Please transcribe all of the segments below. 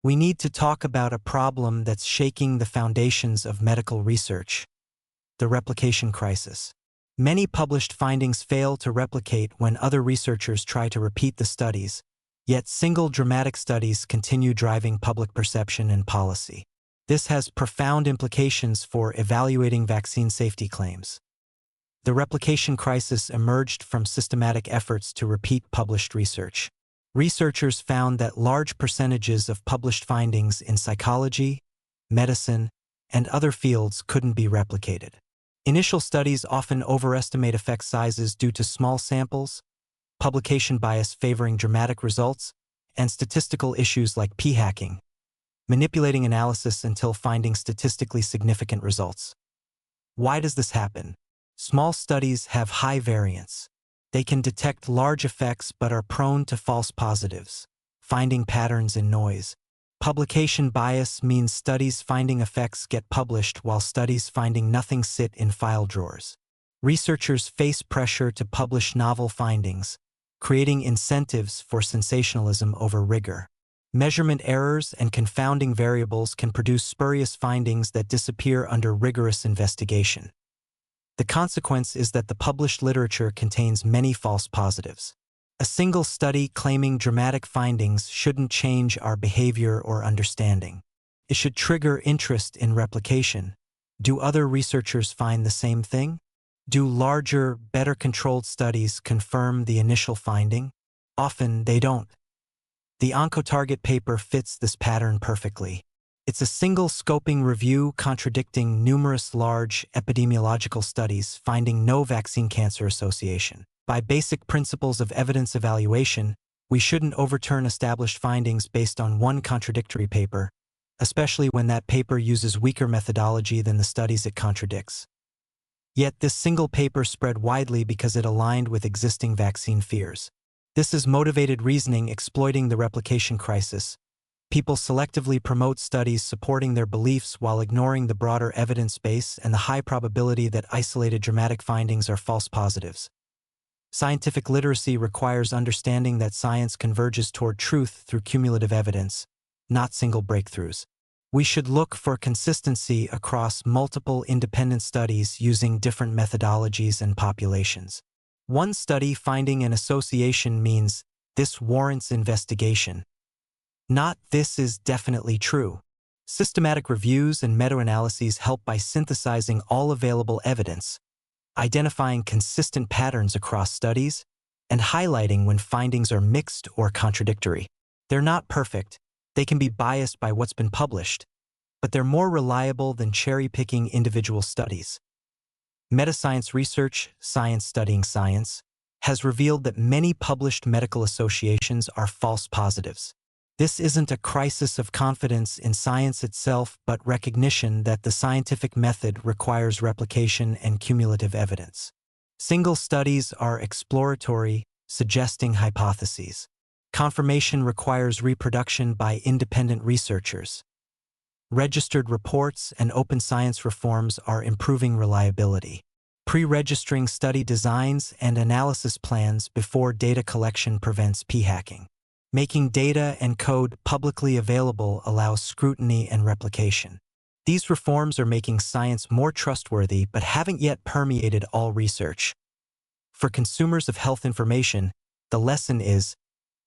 we need to talk about a problem that's shaking the foundations of medical research: the replication crisis. Many published findings fail to replicate when other researchers try to repeat the studies, yet single dramatic studies continue driving public perception and policy. This has profound implications for evaluating vaccine safety claims. The replication crisis emerged from systematic efforts to repeat published research. Researchers found that large percentages of published findings in psychology, medicine, and other fields couldn't be replicated. Initial studies often overestimate effect sizes due to small samples, publication bias favoring dramatic results, and statistical issues like p-hacking, manipulating analysis until finding statistically significant results. Why does this happen? Small studies have high variance. They can detect large effects but are prone to false positives, finding patterns in noise. Publication bias means studies finding effects get published while studies finding nothing sit in file drawers. Researchers face pressure to publish novel findings, creating incentives for sensationalism over rigor. Measurement errors and confounding variables can produce spurious findings that disappear under rigorous investigation. The consequence is that the published literature contains many false positives. A single study claiming dramatic findings shouldn't change our behavior or understanding. It should trigger interest in replication. Do other researchers find the same thing? Do larger, better-controlled studies confirm the initial finding? Often they don't. The OncoTarget paper fits this pattern perfectly. It's a single scoping review contradicting numerous large epidemiological studies finding no vaccine cancer association. By basic principles of evidence evaluation, we shouldn't overturn established findings based on one contradictory paper, especially when that paper uses weaker methodology than the studies it contradicts. Yet this single paper spread widely because it aligned with existing vaccine fears. This is motivated reasoning exploiting the replication crisis. People selectively promote studies supporting their beliefs while ignoring the broader evidence base and the high probability that isolated dramatic findings are false positives. Scientific literacy requires understanding that science converges toward truth through cumulative evidence, not single breakthroughs. We should look for consistency across multiple independent studies using different methodologies and populations. One study finding an association means this warrants investigation, not this is definitely true. Systematic reviews and meta-analyses help by synthesizing all available evidence, identifying consistent patterns across studies, and highlighting when findings are mixed or contradictory. They're not perfect, they can be biased by what's been published, but they're more reliable than cherry-picking individual studies. Metascience research, science studying science, has revealed that many published medical associations are false positives. This isn't a crisis of confidence in science itself, but recognition that the scientific method requires replication and cumulative evidence. Single studies are exploratory, suggesting hypotheses. Confirmation requires reproduction by independent researchers. Registered reports and open science reforms are improving reliability. Pre-registering study designs and analysis plans before data collection prevents p-hacking. Making data and code publicly available allows scrutiny and replication. These reforms are making science more trustworthy but haven't yet permeated all research. For consumers of health information, the lesson is,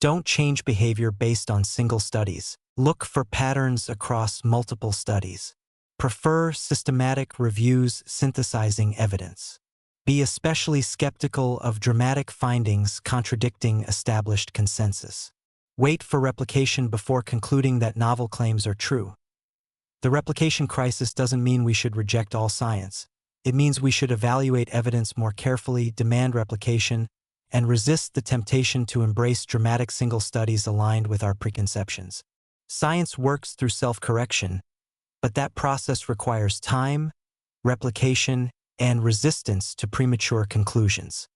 don't change behavior based on single studies. Look for patterns across multiple studies. Prefer systematic reviews synthesizing evidence. Be especially skeptical of dramatic findings contradicting established consensus. Wait for replication before concluding that novel claims are true. The replication crisis doesn't mean we should reject all science. It means we should evaluate evidence more carefully, demand replication, and resist the temptation to embrace dramatic single studies aligned with our preconceptions. Science works through self-correction, but that process requires time, replication, and resistance to premature conclusions.